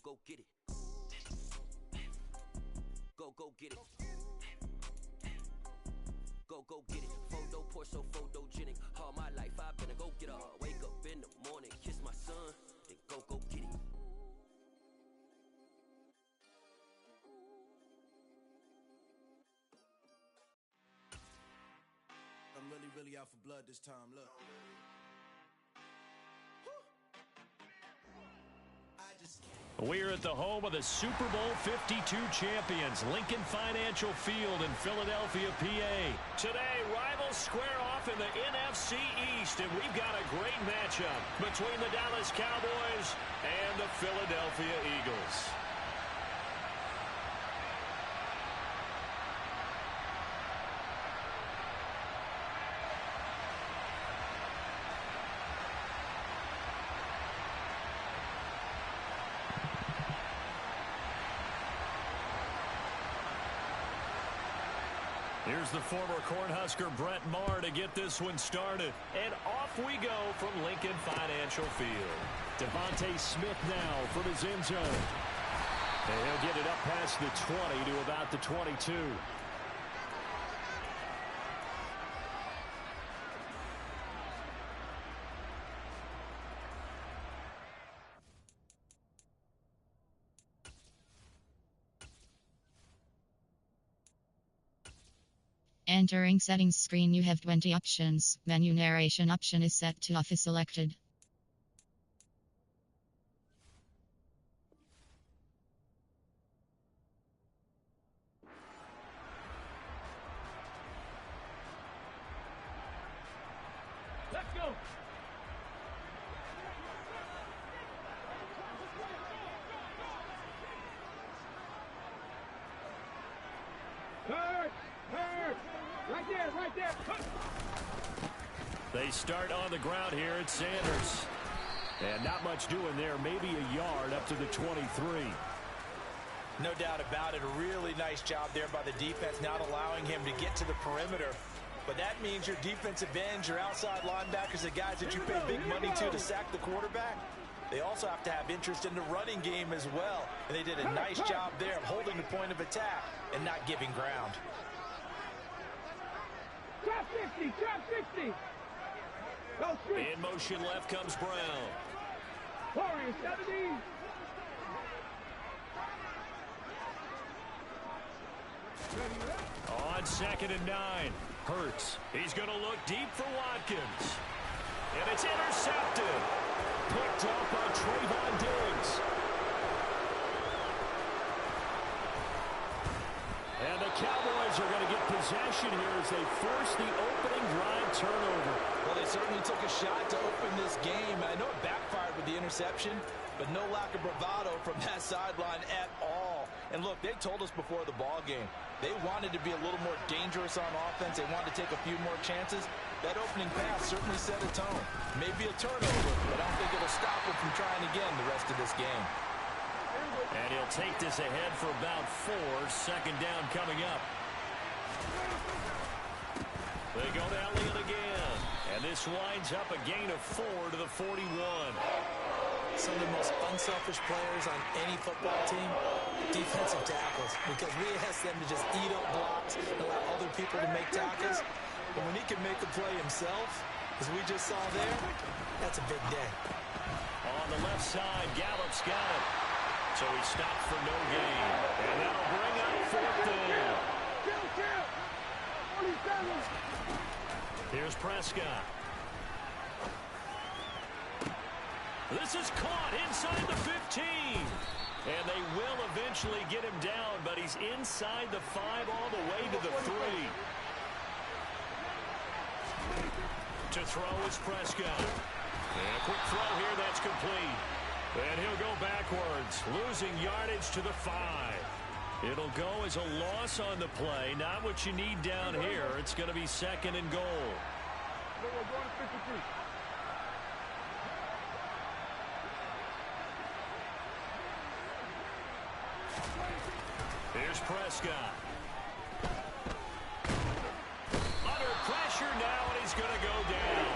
go get it. Go get it. Go get it. Photo poor, so photogenic. All my life I've been a go getter. Wake up in the morning, kiss my son, then go get it. I'm really out for blood this time. Look. We're at the home of the Super Bowl 52 champions, Lincoln Financial Field in Philadelphia, PA. Today, rivals square off in the NFC East, and we've got a great matchup between the Dallas Cowboys and the Philadelphia Eagles. Here's the former Cornhusker Brett Maher to get this one started. And off we go from Lincoln Financial Field. Devontae Smith now from his end zone. And he'll get it up past the 20 to about the 22. Entering settings screen, you have 20 options. Menu narration option is set to off is selected. Let's go. Right there. They start on the ground here at Sanders. And not much doing there, maybe a yard up to the 23. No doubt about it. A really nice job there by the defense, not allowing him to get to the perimeter. But that means your defensive ends, your outside linebackers, the guys that you pay big money to sack the quarterback, they also have to have interest in the running game as well. And they did a nice job there of holding the point of attack and not giving ground. Trap 60. In motion left comes Brown. 70. On 2nd and 9. Hurts. He's going to look deep for Watkins. And it's intercepted. Picked up by Trayvon Diggs. And the Cowboys are going to get possession here as they force the opening drive turnover. Well, they certainly took a shot to open this game. I know it backfired with the interception, but no lack of bravado from that sideline at all. And look, they told us before the ball game, they wanted to be a little more dangerous on offense. They wanted to take a few more chances. That opening pass certainly set a tone. Maybe a turnover, but I don't think it'll stop them from trying again the rest of this game. And he'll take this ahead for about 4. 2nd down coming up. They go to Elliott again. And this winds up a gain of 4 to the 41. Some of the most unselfish players on any football team, defensive tackles, because we ask them to just eat up blocks and allow other people to make tackles. But when he can make a play himself, as we just saw there, that's a big day. On the left side, Gallup's got it. So he stopped for no gain. And that'll bring up 4th down. Here's Prescott. This is caught inside the 15. And they will eventually get him down, but he's inside the 5 all the way to the 3. To throw is Prescott. And a quick throw here that's complete. And he'll go backwards, losing yardage to the 5. It'll go as a loss on the play. Not what you need down here. It's going to be 2nd and goal. Here's Prescott. Under pressure now, and he's going to go down.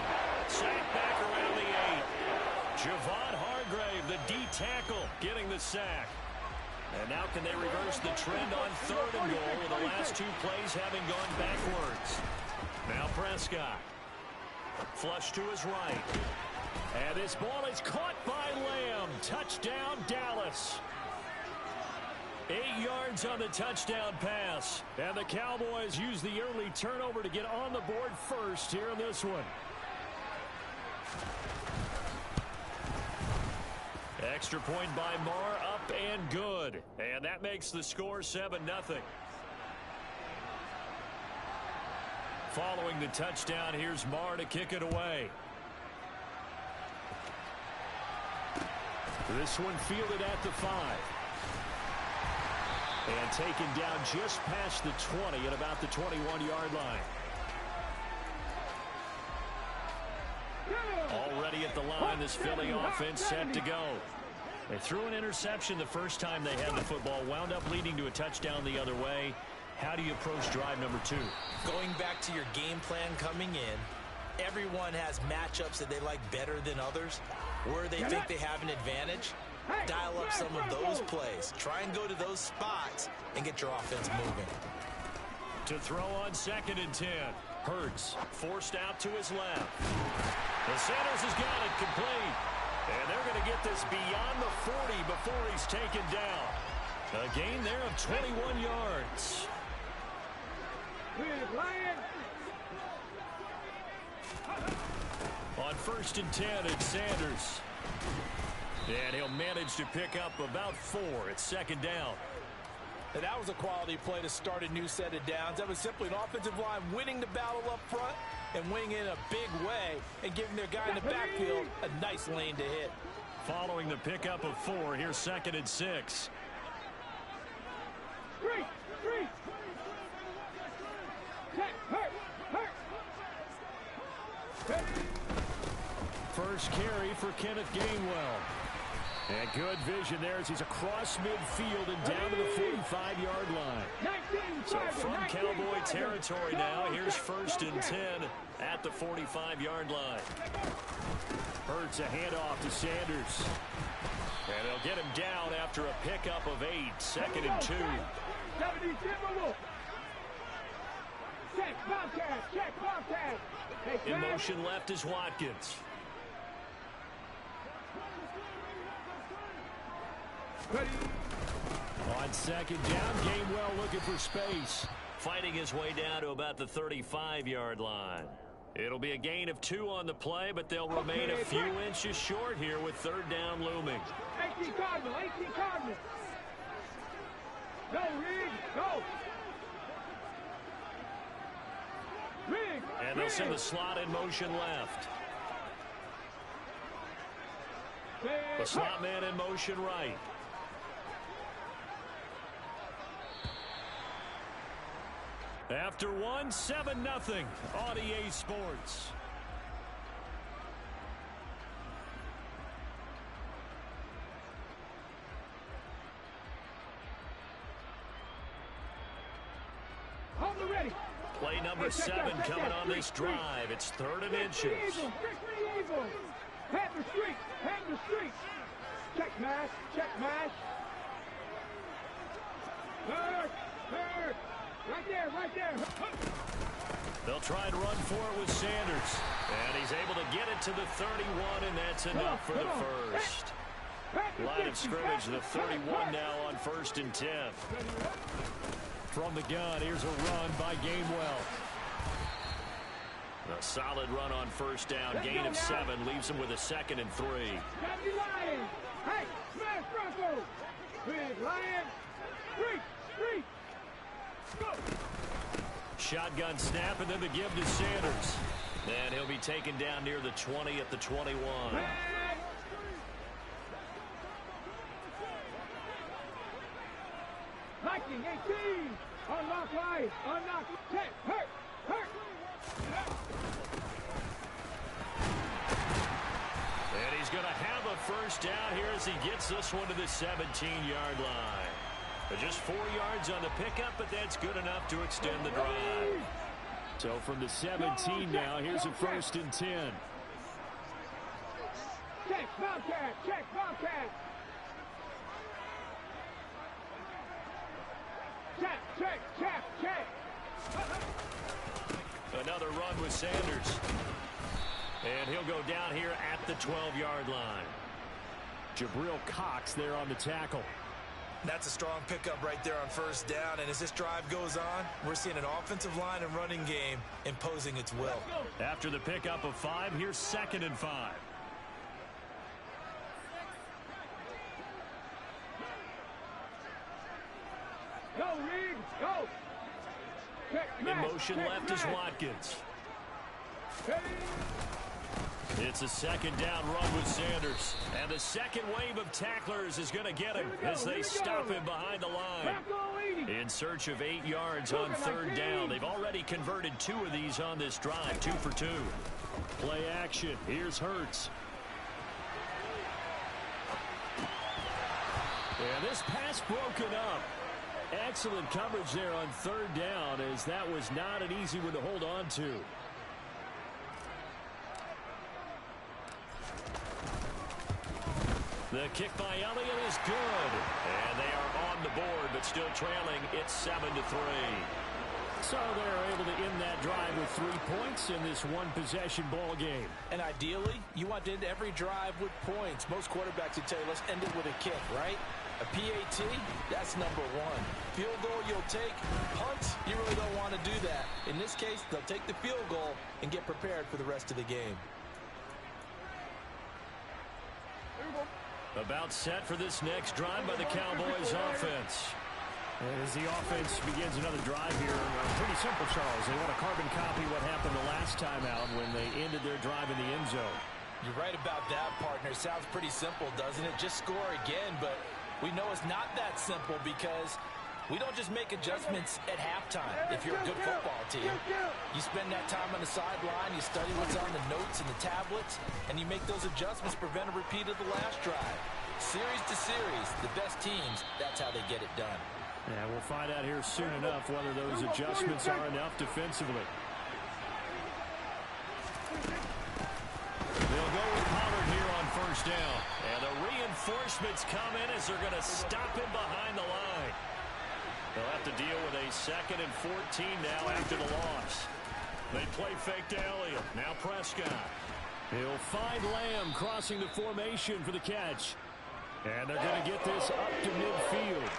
Sacked back around the 8. Javon Hargrave, the D tackle, getting the the sack. And now can they reverse the trend on 3rd and goal with the last 2 plays having gone backwards. Now Prescott. Flush to his right. And this ball is caught by Lamb. Touchdown, Dallas. 8 yards on the touchdown pass. And the Cowboys use the early turnover to get on the board first here in this one. Extra point by Marr, up and good. And that makes the score 7-0. Following the touchdown, here's Marr to kick it away. This one fielded at the 5. And taken down just past the 20 at about the 21-yard line. Already at the line, this Philly offense set to go. They threw an interception the first time they had the football, wound up leading to a touchdown the other way. How do you approach drive number 2? Going back to your game plan coming in, everyone has matchups that they like better than others. Where they think they have an advantage, dial up some of those plays. Try and go to those spots and get your offense moving. To throw on 2nd and 10. Hurts forced out to his left. The Sanders has got it complete. And they're going to get this beyond the 40 before he's taken down. A gain there of 21 yards. On 1st and 10, it's Sanders. And he'll manage to pick up about 4 at 2nd down. And that was a quality play to start a new set of downs. That was simply an offensive line winning the battle up front and winning in a big way and giving their guy in the backfield a nice lane to hit. Following the pickup of 4, here's 2nd and 6. First carry for Kenneth Gainwell. And good vision there as he's across midfield and down to the 45-yard line. So from Cowboy territory now, here's 1st and 10 at the 45-yard line. Hurts a handoff to Sanders. And they'll get him down after a pickup of 8. 2nd and 2. In motion left is Watkins. On 2nd down, Gainwell looking for space. Fighting his way down to about the 35-yard line. It'll be a gain of 2 on the play, but they'll remain a few inches short here with 3rd down looming. 18 Cardinal, 18 Cardinal. Go, Riggs, go. Riggs. And they'll send the slot in motion left. The slot man in motion right. After 1, 7-0 on EA Sports. Play number 7 coming on this drive. It's 3rd and inches. Panther Street. Check mash. Third. Right there. They'll try and run for it with Sanders. And he's able to get it to the 31, and that's enough for the first. Line of scrimmage, the 31 now on 1st and 10. From the gun, here's a run by Gainwell. A solid run on 1st down. Gain of 7 leaves him with a 2nd and 3. Hey, smash Bronco. Big Lion. Street. Go. Shotgun snap and then the give to Sanders. And he'll be taken down near the 20 at the 21. Lightning 18. Unlock line. Unlock. Hurt. And he's going to have a 1st down here as he gets this one to the 17-yard line. Just 4 yards on the pickup, but that's good enough to extend the drive. So from the 17 now, here's a 1st and 10. Check Bobcat. Check, check, check, check. Another run with Sanders. And he'll go down here at the 12-yard line. Jabril Cox there on the tackle. That's a strong pickup right there on first down. And as this drive goes on, we're seeing an offensive line and running game imposing its will. After the pickup of 5, here's 2nd and 5. Go, Reed, go. Check, In smash, motion check, left is smash. Watkins. Ready? It's a second down run with Sanders. And the second wave of tacklers is going to get him as they stop him behind the line. Back on 80. In search of 8 yards on 3rd down. They've already converted 2 of these on this drive, 2 for 2. Play action. Here's Hurts. And this pass broken up. Excellent coverage there on 3rd down, as that was not an easy one to hold on to. The kick by Elliott is good. And they are on the board, but still trailing. It's 7-3. So they're able to end that drive with 3 points in this one-possession ball game. And ideally, you want to end every drive with points. Most quarterbacks would tell you, let's end it with a kick, right? A PAT, that's number 1. Field goal you'll take. Punts, you really don't want to do that. In this case, they'll take the field goal and get prepared for the rest of the game. About set for this next drive by the Cowboys offense. As the offense begins another drive here, pretty simple, Charles. They want to carbon copy what happened the last time out when they ended their drive in the end zone. You're right about that, partner. Sounds pretty simple, doesn't it? Just score again, but we know it's not that simple because we don't just make adjustments at halftime if you're a good football team. You spend that time on the sideline, you study what's on the notes and the tablets, and you make those adjustments to prevent a repeat of the last drive. Series to series, the best teams, that's how they get it done. Yeah, we'll find out here soon enough whether those adjustments are enough defensively. They'll go with Pollard here on first down. And the reinforcements come in as they're going to stop him behind the line. They'll have to deal with a 2nd and 14 now after the loss. They play fake to Elliott. Now Prescott. He'll find Lamb crossing the formation for the catch. And they're going to get this up to midfield.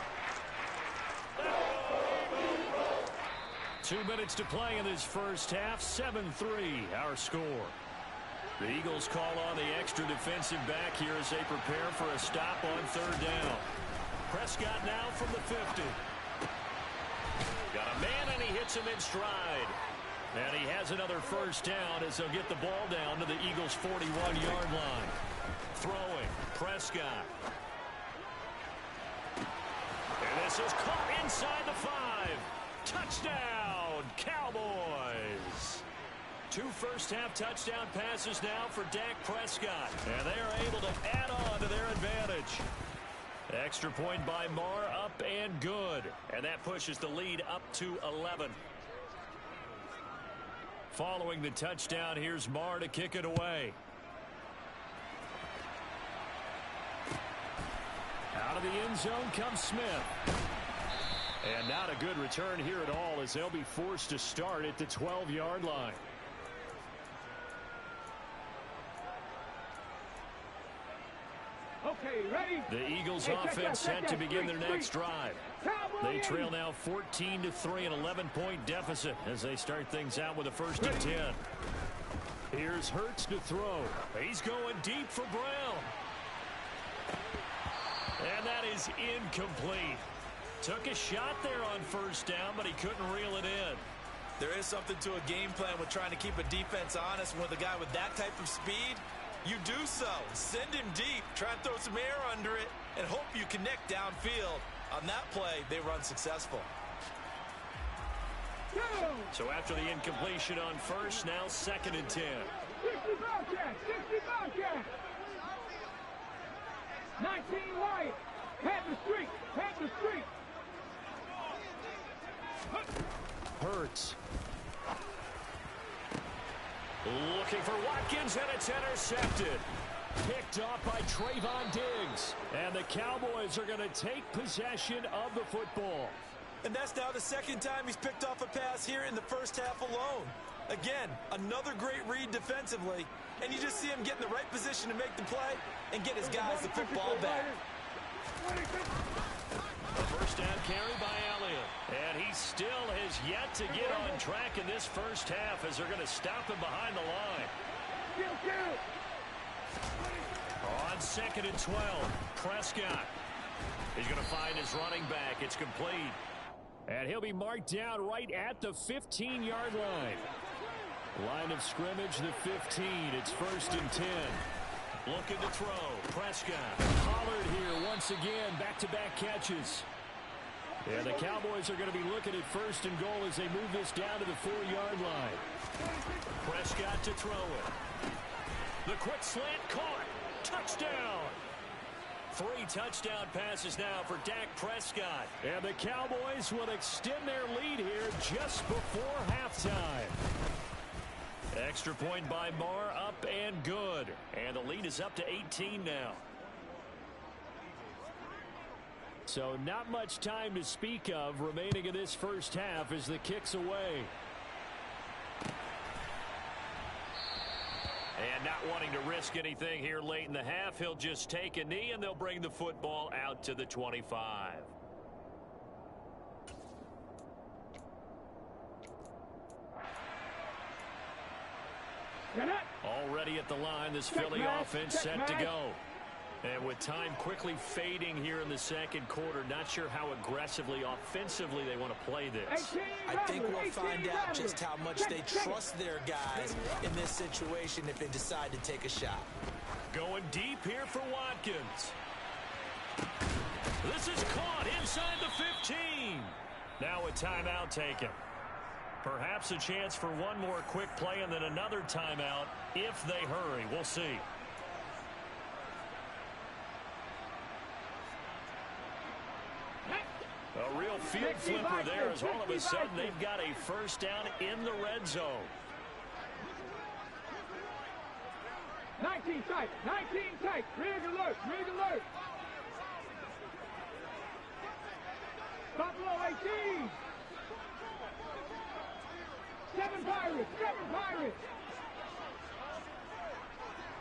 2 minutes to play in this first half. 7-3 our score. The Eagles call on the extra defensive back here as they prepare for a stop on 3rd down. Prescott now from the 50. Got a man, and he hits him in stride. And he has another first down as they'll get the ball down to the Eagles' 41-yard line. Throwing, Prescott. And this is caught inside the 5. Touchdown, Cowboys. 2 first-half touchdown passes now for Dak Prescott. And they are able to add on to their advantage. Extra point by Marr, up and good. And that pushes the lead up to 11. Following the touchdown, here's Marr to kick it away. Out of the end zone comes Smith. And not a good return here at all as they'll be forced to start at the 12-yard line. Okay, ready? The Eagles offense set to begin their next drive. They trail now 14-3, an 11-point deficit as they start things out with a 1st and 10. Here's Hurts to throw. He's going deep for Brown. And that is incomplete. Took a shot there on 1st down, but he couldn't reel it in. There is something to a game plan with trying to keep a defense honest. With a guy with that type of speed, you do so. Send him deep, try and throw some air under it, and hope you connect downfield. On that play, they were unsuccessful. Go! So after the incompletion on 1st, now 2nd and 10. 60 Bobcat, 60 Bobcat. 19 Lions, head the street, head the street. Hurts. Looking for Watkins, and it's intercepted. Picked off by Trayvon Diggs. And the Cowboys are going to take possession of the football. And that's now the second time he's picked off a pass here in the first half alone. Again, another great read defensively, and you just see him get in the right position to make the play and get his guys the football back. The first down carry by Elliott. And he still has yet to get on track in this first half as they're going to stop him behind the line. On 2nd and 12, Prescott. He's going to find his running back. It's complete. And he'll be marked down right at the 15-yard line. Line of scrimmage, the 15. It's 1st and 10. Looking to throw. Prescott. Pollard here once again. Back-to-back catches. And the Cowboys are going to be looking at 1st and goal as they move this down to the 4-yard line. Prescott to throw it. The quick slant caught. Touchdown. 3 touchdown passes now for Dak Prescott. And the Cowboys will extend their lead here just before halftime. Extra point by Marr, up and good. And the lead is up to 18 now. So not much time to speak of remaining in this first half as the kick's away. And not wanting to risk anything here late in the half, he'll just take a knee and they'll bring the football out to the 25. Already at the line, this Philly offense set to go. And with time quickly fading here in the second quarter, not sure how aggressively, offensively they want to play this. I think we'll find out just how much they trust their guys in this situation if they decide to take a shot. Going deep here for Watkins. This is caught inside the 15. Now a timeout taken. Perhaps a chance for one more quick play and then another timeout if they hurry. We'll see. A real field flipper there as all of a sudden they've got a first down in the red zone. 19 tight, 19 tight, rig alert, rig alert. Buffalo 18. 7 Pirates, 7 Pirates.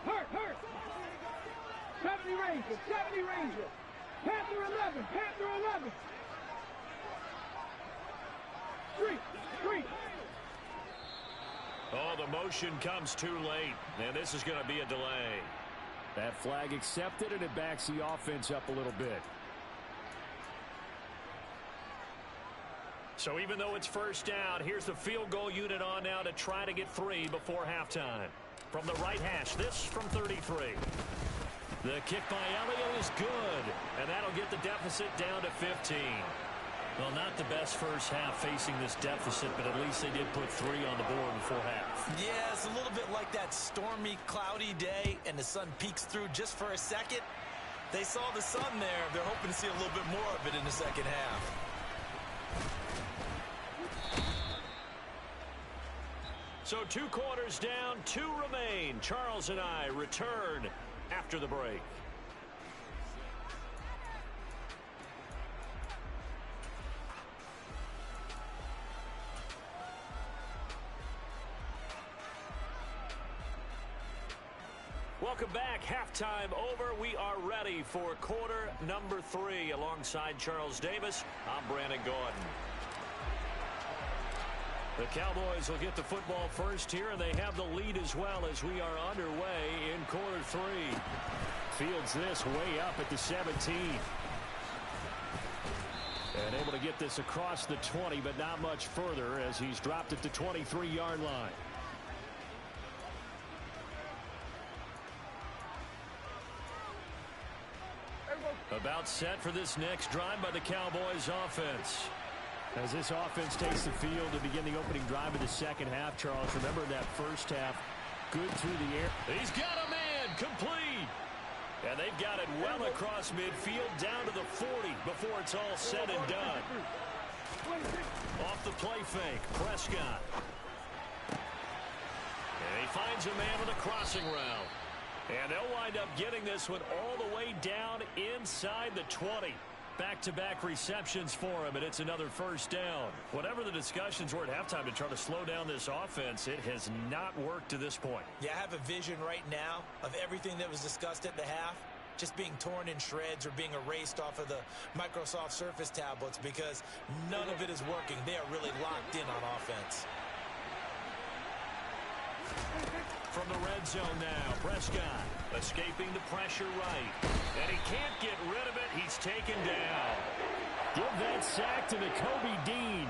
Hurt. 70 Rangers, 70 Rangers. Panther 11, Panther 11. Street. Oh, the motion comes too late, and this is going to be a delay. That flag accepted, and it backs the offense up a little bit. So even though it's first down, here's the field goal unit on now to try to get 3 before halftime. From the right hash, this from 33. The kick by Elliott is good, and that'll get the deficit down to 15. Well, not the best first half facing this deficit, but at least they did put 3 on the board before half. Yeah, it's a little bit like that stormy, cloudy day, and the sun peeks through just for a second. They saw the sun there. They're hoping to see a little bit more of it in the second half. So 2 quarters down, 2 remain. Charles and I return after the break. Welcome back. Halftime over. We are ready for quarter number 3. Alongside Charles Davis, I'm Brandon Gordon. The Cowboys will get the football first here, and they have the lead as well as we are underway in quarter 3. Fields this way up at the 17. And able to get this across the 20, but not much further as he's dropped at the 23-yard line. About set for this next drive by the Cowboys offense. As this offense takes the field to begin the opening drive of the second half, Charles, remember that first half, good through the air. He's got a man, complete. And they've got it well across midfield down to the 40 before it's all said and done. Off the play fake, Prescott. And he finds a man with a crossing route. And they'll wind up getting this one all the way down inside the 20. back-to-back receptions for him, and it's another first down. Whatever the discussions were at halftime to try to slow down this offense, it has not worked to this point. Yeah, I have a vision right now of everything that was discussed at the half just being torn in shreds or being erased off of the Microsoft Surface tablets because none of it is working. They are really locked in on offense. From the red zone now, Prescott escaping the pressure right. And he can't get rid of it. He's taken down. Give that sack to the Kobe Dean.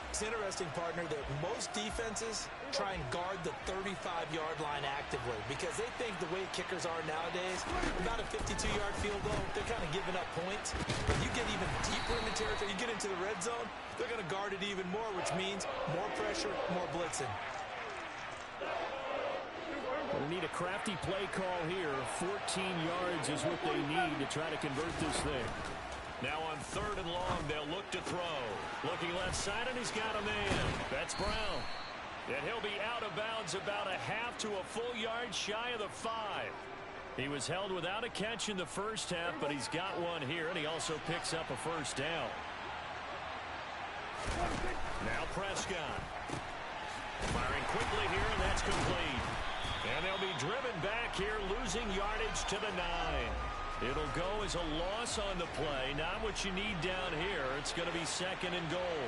It's interesting, partner, that most defenses try and guard the 35-yard line actively because they think the way kickers are nowadays, about a 52-yard field goal, they're kind of giving up points. But you get even deeper in the territory, you get into the red zone, they're going to guard it even more, which means more pressure, more blitzing. They need a crafty play call here. 14 yards is what they need to try to convert this thing. Now on 3rd and long, they'll look to throw. Looking left side, and he's got a man. That's Brown. And he'll be out of bounds about a half to a full yard shy of the 5. He was held without a catch in the first half, but he's got one here, and he also picks up a first down. Now Prescott. Firing quickly here, and that's complete. And they'll be driven back here, losing yardage to the 9. It'll go as a loss on the play. Not what you need down here. It's going to be 2nd and goal.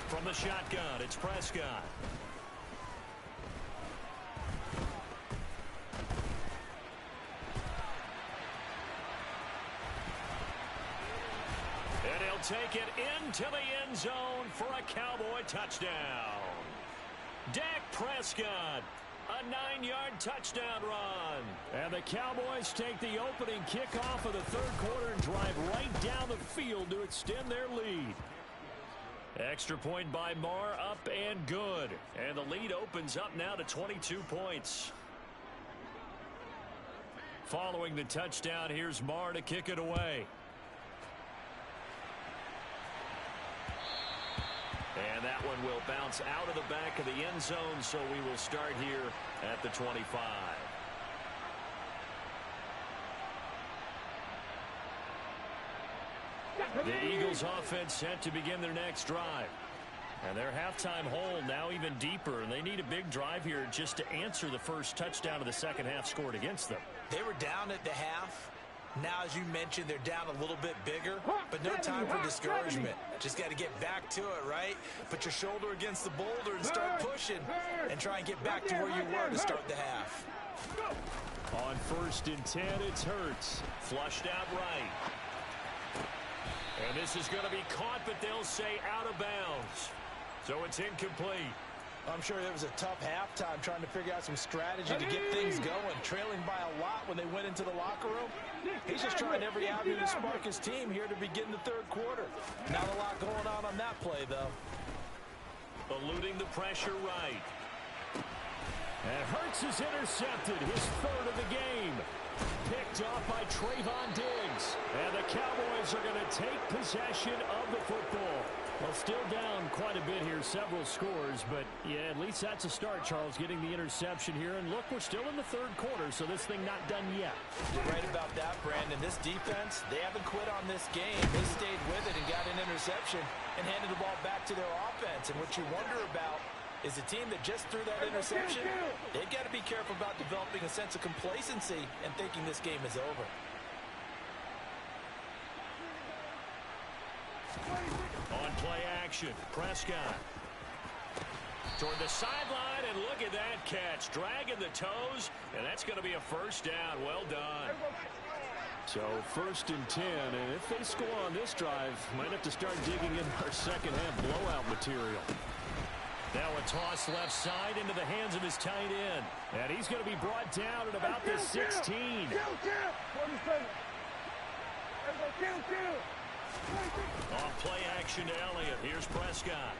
From the shotgun, it's Prescott. And he'll take it into the end zone for a Cowboy touchdown. Dak Prescott, a 9-yard touchdown run. And the Cowboys take the opening kickoff of the 3rd quarter and drive right down the field to extend their lead. Extra point by Marr, up and good. And the lead opens up now to 22 points. Following the touchdown, here's Marr to kick it away. And that one will bounce out of the back of the end zone, so we will start here at the 25. The Eagles offense set to begin their next drive. And their halftime hole now even deeper, and they need a big drive here just to answer the first touchdown of the second half scored against them. They were down at the half. Now, as you mentioned, they're down a little bit bigger, but no time for discouragement. Just got to get back to it, right? Put your shoulder against the boulder and start pushing and try and get back to where you were to start the half. On 1st and 10, it's Hurts. Flushed out right. And this is going to be caught, but they'll say out of bounds. So it's incomplete. I'm sure it was a tough halftime trying to figure out some strategy to get things going. Trailing by a lot when they went into the locker room. He's just trying every avenue to spark his team here to begin the 3rd quarter. Not a lot going on that play, though. Eluding the pressure right. And Hurts is intercepted, his 3rd of the game. Picked off by Trayvon Diggs. And the Cowboys are going to take possession of the football. Well, still down quite a bit here, several scores, but yeah, at least that's a start, Charles, getting the interception here. And look, we're still in the 3rd quarter, so this thing not done yet. You're right about that, Brandon. This defense, they haven't quit on this game. They stayed with it and got an interception and handed the ball back to their offense. And what you wonder about is a team that just threw that interception, they've got to be careful about developing a sense of complacency and thinking this game is over. On play action, Prescott. Toward the sideline, and look at that catch. Dragging the toes, and that's going to be a first down. Well done. So 1st and 10, and if they score on this drive, might have to start digging in our second half blowout material. Now a toss left side into the hands of his tight end. And he's going to be brought down at about the 16. On play action to Elliott. Here's Prescott.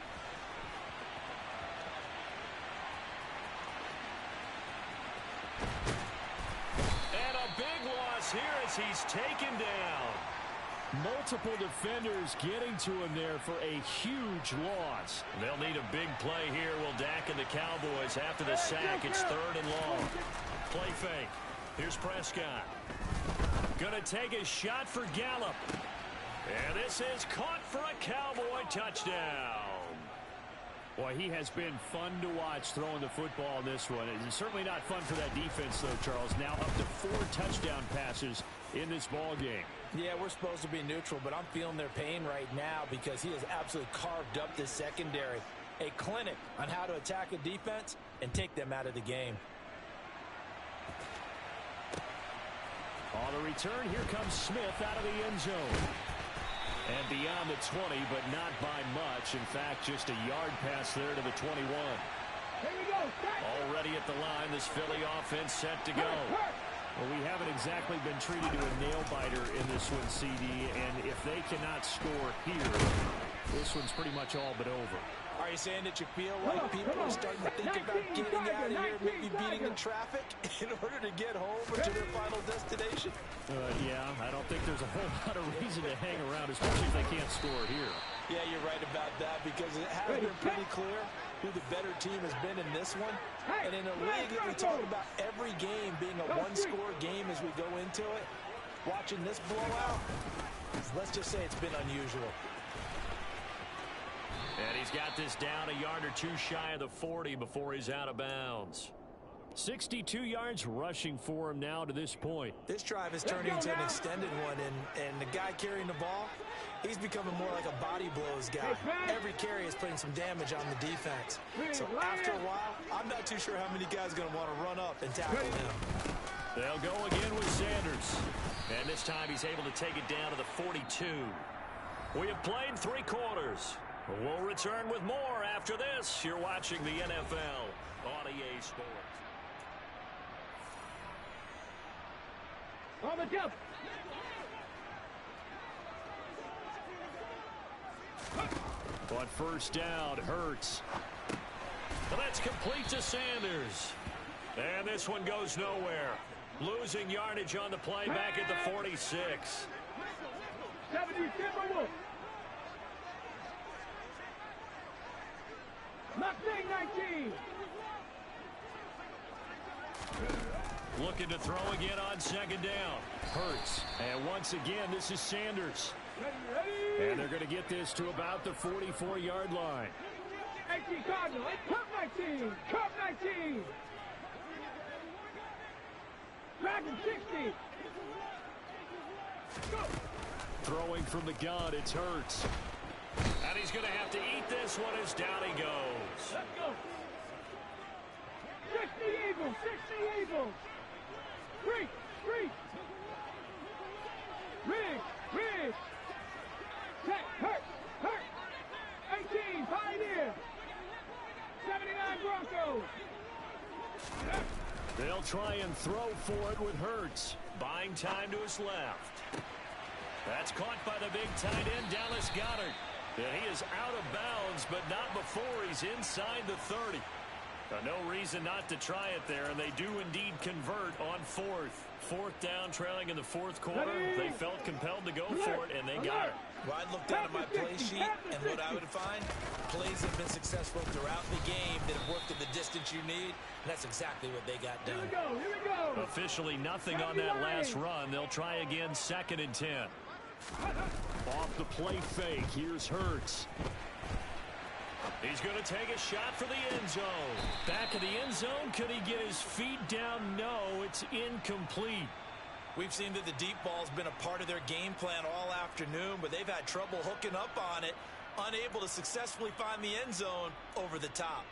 And a big loss here as he's taken down. Multiple defenders getting to him there for a huge loss. They'll need a big play here. Will Dak and the Cowboys after the sack. It's 3rd and long. Play fake. Here's Prescott. Gonna take a shot for Gallup. And this is caught for a Cowboy touchdown. Boy, he has been fun to watch throwing the football in this one. It's certainly not fun for that defense, though, Charles. Now up to 4 touchdown passes in this ball game. Yeah, we're supposed to be neutral, but I'm feeling their pain right now because he has absolutely carved up this secondary. A clinic on how to attack a defense and take them out of the game. On the return, here comes Smith out of the end zone. And beyond the 20, but not by much. In fact, just a yard pass there to the 21. Here we go. Already at the line, this Philly offense set to go. Well, we haven't exactly been treated to a nail-biter in this one, CD. And if they cannot score here, this one's pretty much all but over. Are you saying that you feel like people are starting to think about getting out of here, maybe beating in traffic in order to get home or to their final destination? Yeah, I don't think there's a whole lot of reason to hang around, especially if they can't score here. Yeah, you're right about that because it has been pretty clear who the better team has been in this one. And in a league that we talk about every game being a one-score game as we go into it, watching this blowout, let's just say it's been unusual. And he's got this down a yard or two shy of the 40 before he's out of bounds. 62 yards rushing for him now to this point. This drive is turning into an extended one, and the guy carrying the ball, he's becoming more like a body blows guy. Every carry is putting some damage on the defense. So after a while, I'm not too sure how many guys are going to want to run up and tackle him. They'll go again with Sanders. And this time he's able to take it down to the 42. We have played 3 quarters. We'll return with more after this. You're watching the NFL on EA Sports. On the jump. On first down, Hurts. And that's complete to Sanders. And this one goes nowhere. Losing yardage on the play back at the 46. 70 Timberwolves. Mustang 19. Looking to throw again on second down. Hurts. And once again, this is Sanders. Ready. And they're going to get this to about the 44-yard line. 18 Cardinal. Cup 19. Cup 19. Dragon 60. Go. Throwing from the gun, it's Hurts. And he's going to have to eat this one as down he goes. Let's go. 60 Eagles. 60 Eagles. Three. Rig. Tech. Hurt. 18 Pioneer. 79 Broncos. They'll try and throw for it with Hurts. Buying time to his left. That's caught by the big tight end, Dallas Goedert. And he is out of bounds, but not before he's inside the 30. No reason not to try it there, and they do indeed convert on fourth down, trailing in the fourth quarter. They felt compelled to go for it, and they got it. Well, I'd look down at my play sheet, and what I would find, plays have been successful throughout the game that have worked at the distance you need, and that's exactly what they got done. Here we go. Officially nothing on that last run. They'll try again, 2nd and 10. Off the play fake, here's Hurts. He's going to take a shot for the end zone. Back of the end zone, could he get his feet down? No, it's incomplete. We've seen that the deep ball's been a part of their game plan all afternoon, but they've had trouble hooking up on it, unable to successfully find the end zone over the top.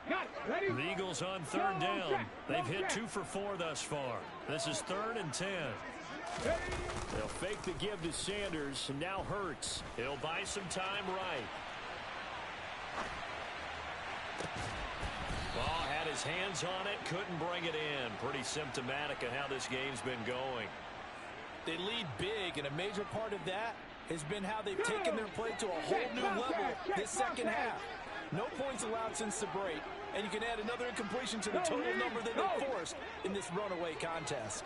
The Eagles on 3rd down. They've hit 2 for 4 thus far. This is 3rd and 10. They'll fake the give to Sanders, and now Hurts. He'll buy some time right. Ball had his hands on it, couldn't bring it in. Pretty symptomatic of how this game's been going. They lead big, and a major part of that has been how they've taken their play to a whole new level this second half. No points allowed since the break, and you can add another incompletion to the total number that they forced in this runaway contest.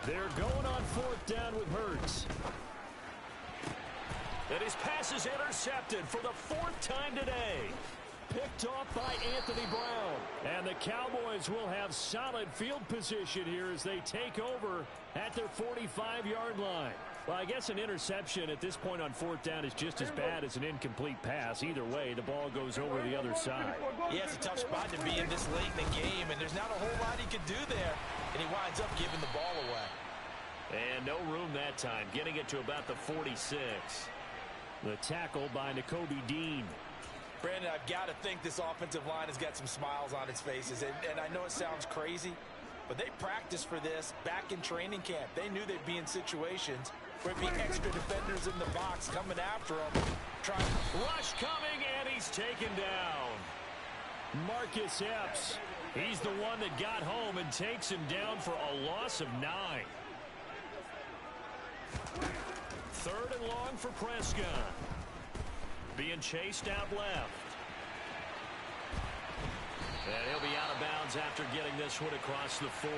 They're going on 4th down with Hurts. And His pass is intercepted for the 4th time today. Picked off by Anthony Brown. And the Cowboys will have solid field position here as they take over at their 45-yard line. Well, I guess an interception at this point on 4th down is just as bad as an incomplete pass. Either way, the ball goes over the other side. Yeah, it's a tough spot to be in this late in the game, and there's not a whole lot he could do there. And he winds up giving the ball away. And no room that time, getting it to about the 46. The tackle by Nakobe Dean. Brandon, I've got to think this offensive line has got some smiles on its faces. And I know it sounds crazy, but they practiced for this back in training camp. They knew they'd be in situations where it'd be extra defenders in the box coming after them. Rush coming, and he's taken down. Marcus Epps. He's the one that got home and takes him down for a loss of 9. 3rd and long for Prescott. Being chased out left. And he'll be out of bounds after getting this one across the 40.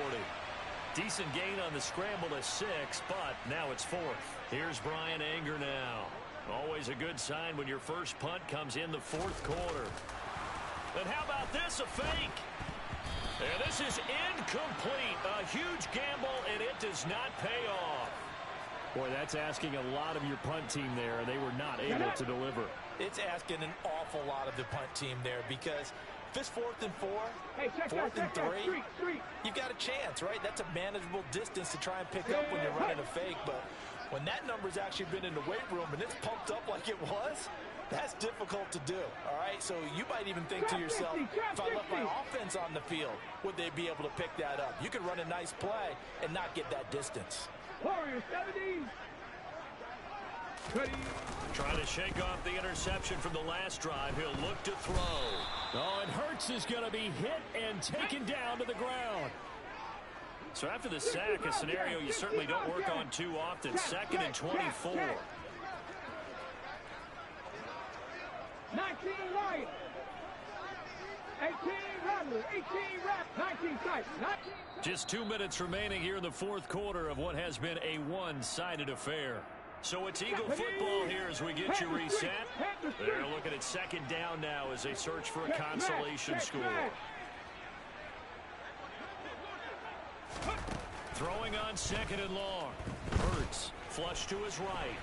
Decent gain on the scramble to 6, but now it's 4th. Here's Brian Anger now. Always a good sign when your first punt comes in the 4th quarter. And how about this, a fake? And this is incomplete. A huge gamble, and it does not pay off. Boy, that's asking a lot of your punt team there, and they were not able to deliver. It's asking an awful lot of the punt team there because if it's 4th and 4, 4th and 3, you've got a chance, right? That's a manageable distance to try and pick up when you're running a fake. But when that number's actually been in the weight room and it's pumped up like it was, that's difficult to do, all right? So you might even think to yourself, if I left my offense on the field, would they be able to pick that up? You could run a nice play and not get that distance. Warriors 70. Trying to shake off the interception from the last drive. He'll look to throw. Oh, and Hurts is going to be hit and taken down to the ground. So after the sack, a scenario you certainly don't work on too often. 2nd and 24. 19 Lions. 18 Rattlers. 18 Rats. 19 Kites. 19. Just 2 minutes remaining here in the 4th quarter of what has been a one-sided affair. So it's Eagle football here as we get you reset. They're looking at 2nd down now as they search for a consolation score. Throwing on 2nd and long. Hurts flush to his right.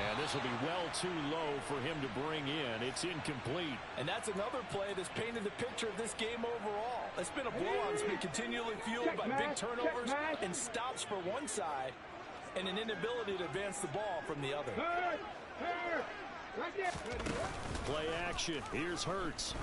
And this will be well too low for him to bring in. It's incomplete. And that's another play that's painted the picture of this game overall. It's been a blowout. It's been continually fueled by big turnovers and stops for one side and an inability to advance the ball from the other. Play action. Here's Hurts.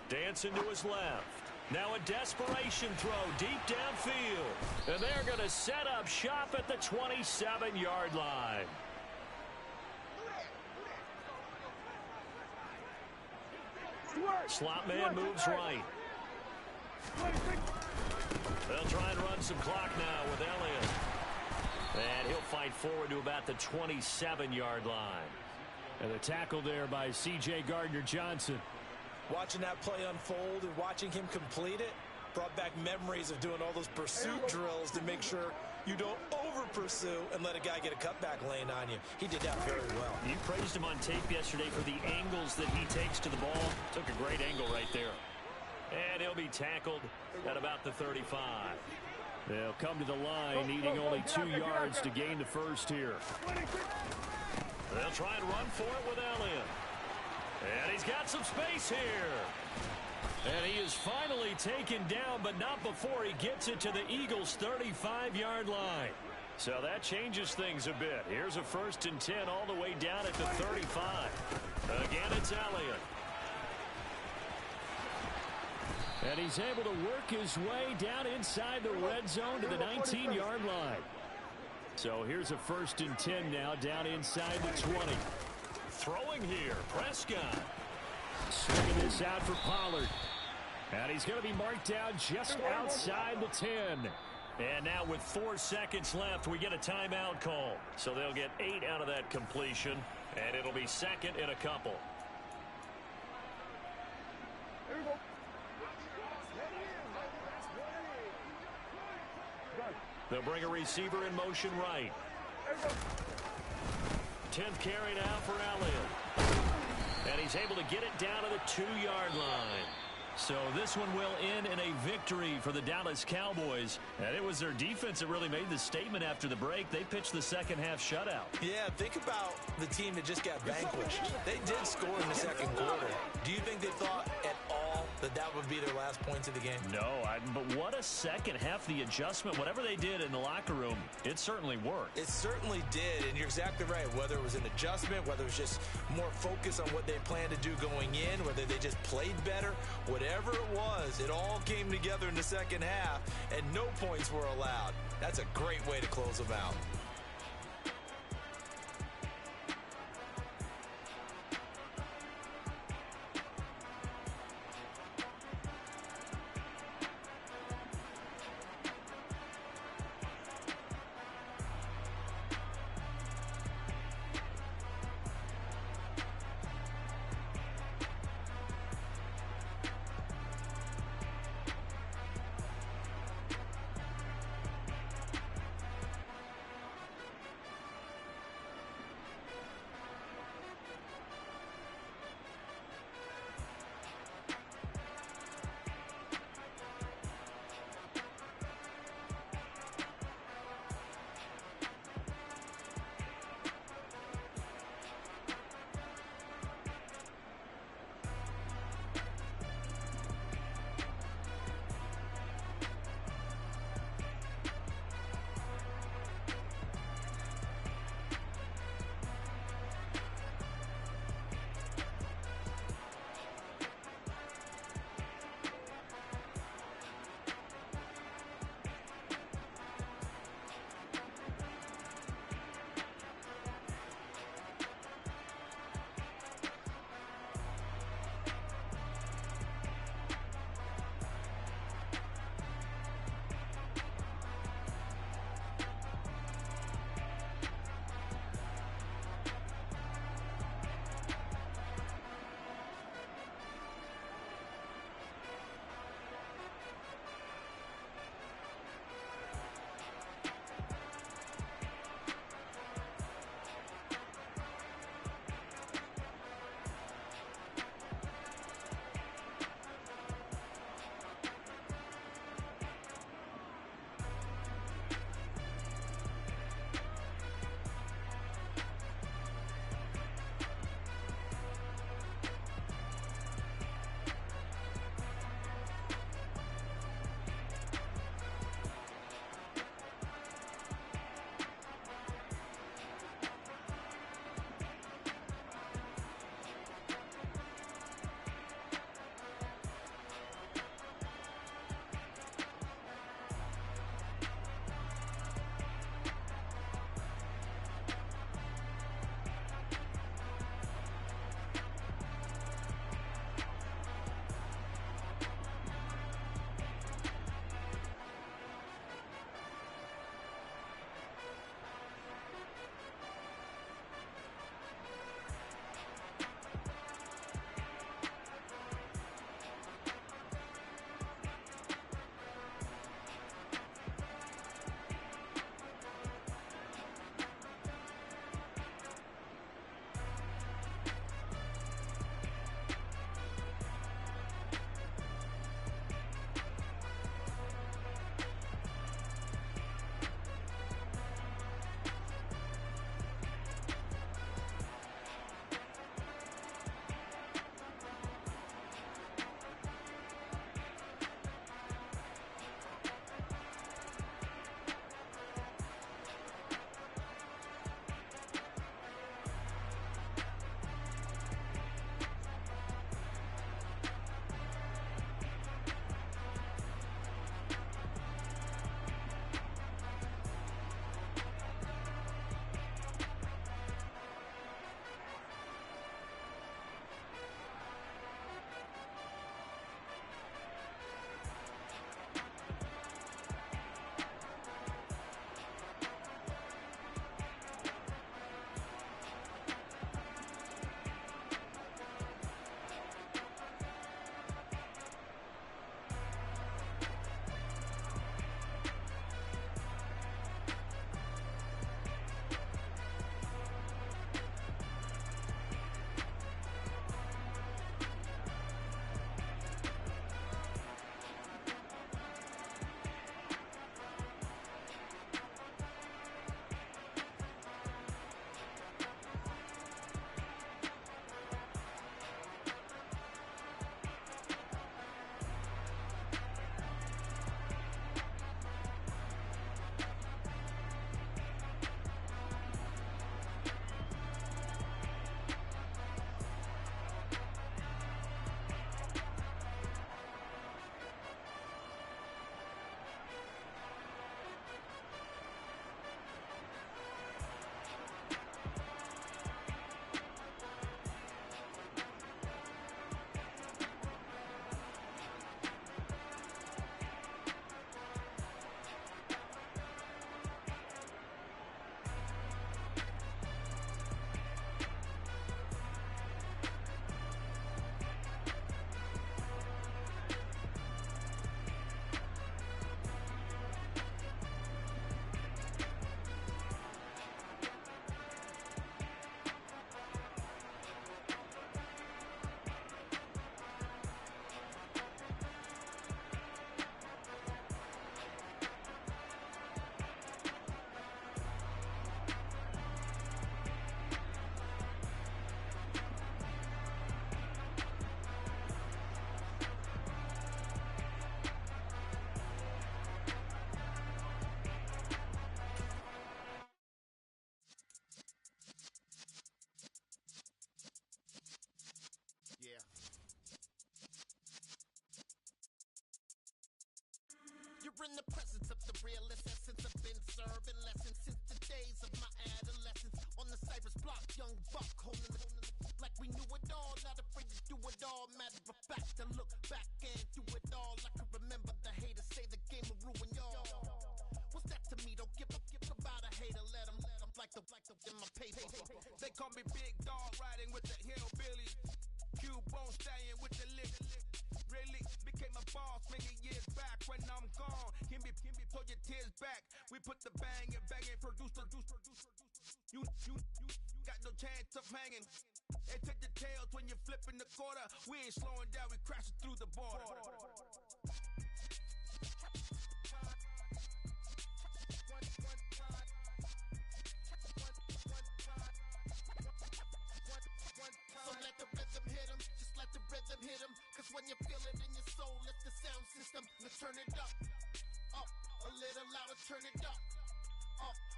Dancing to his left. Now a desperation throw deep downfield. And they're going to set up shop at the 27-yard line. Slot man moves right. They'll try and run some clock now with Elliott. And he'll fight forward to about the 27-yard line. And the tackle there by C.J. Gardner-Johnson. Watching that play unfold and watching him complete it brought back memories of doing all those pursuit drills to make sure you don't over-pursue and let a guy get a cutback lane on you. He did that very well. You praised him on tape yesterday for the angles that he takes to the ball. Took a great angle right there. And he'll be tackled at about the 35. They'll come to the line needing only 2 yards to gain the first here. They'll try and run for it with Elliott. And he's got some space here. And he is finally taken down, but not before he gets it to the Eagles' 35-yard line. So that changes things a bit. Here's a 1st and 10 all the way down at the 35. Again, it's Elliott. And he's able to work his way down inside the red zone to the 19-yard line. So here's a 1st and 10 now down inside the 20. Throwing here, Prescott. Swinging this out for Pollard. And he's going to be marked down just outside the 10. And now with 4 seconds left, we get a timeout call. So they'll get 8 out of that completion, and it'll be 2nd and a couple. There we go. They'll bring a receiver in motion right. 10th carry now for Elliott. And he's able to get it down to the 2-yard line. So this one will end in a victory for the Dallas Cowboys. And it was their defense that really made the statement after the break. They pitched the second half shutout. Yeah, think about the team that just got vanquished. They did score in the second quarter. Do you think they thought at all that that would be their last points of the game? No, but what a second half. The adjustment, whatever they did in the locker room, it certainly worked. It certainly did, and you're exactly right. Whether it was an adjustment, whether it was just more focus on what they planned to do going in, whether they just played better, whatever it was, it all came together in the second half, and no points were allowed. That's a great way to close them out. in the presence of the realest essence. I've been serving lessons since the days of my adolescence. On the Cypress block, young buck holding the like we knew it all, not afraid to do it all. Matter of fact, to look back and do it all. I can remember the haters say the game will ruin y'all. What's that to me? Don't give about a hater. Let them like the in my paper. They call me Big Dog, riding with the hillbilly. Cubone staying with the lick. Really became a boss many years back. When I'm gone, give me pull your tears back. We put the bang and produce. You got no chance of hanging. They take the tails when you're flipping the quarter. We ain't slowing down, we crashing through the border. So let the rhythm hit 'em, just let the rhythm hit 'em. Cause when you feel it in your soul, it's the sound system. Let's turn it up, a little louder, turn it up,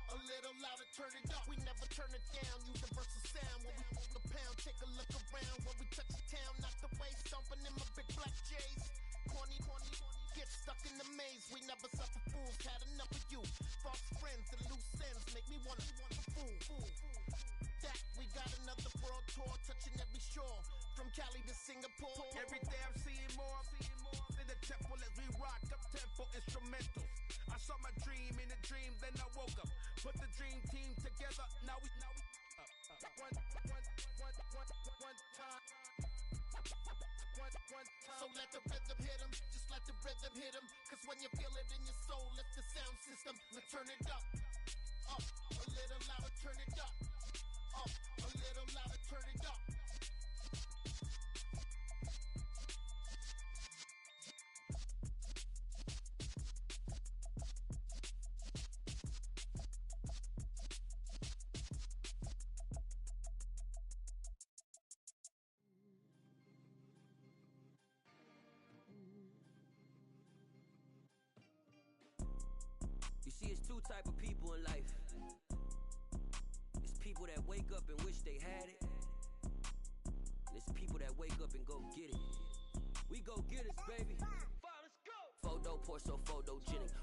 a little louder, turn it up. We never turn it down, universal sound. When we hold the pound, take a look around. When we touch the town, knock the way, stomping in my big black J's. Corny, get stuck in the maze. We never suffer fools, had enough of you. False friends and loose ends make me wanna fool. That we got another world tour, touching every shore, from Cali to Singapore. Every day I'm seeing more in the temple as we rock up tempo instrumentals. I saw my dream in a dream, then I woke up. Put the dream team together, now we one time. So let the rhythm hit 'em, just let the rhythm hit 'em. Cause when you feel it in your soul, it's the sound system. Let's turn it up, a little louder, turn it up, a little louder, turn it up. You see, it's two type of people in life. It's people that wake up and wish they had it. And it's people that wake up and go get it. We go get it, baby. Let's go. Photo, Porso, photogenic.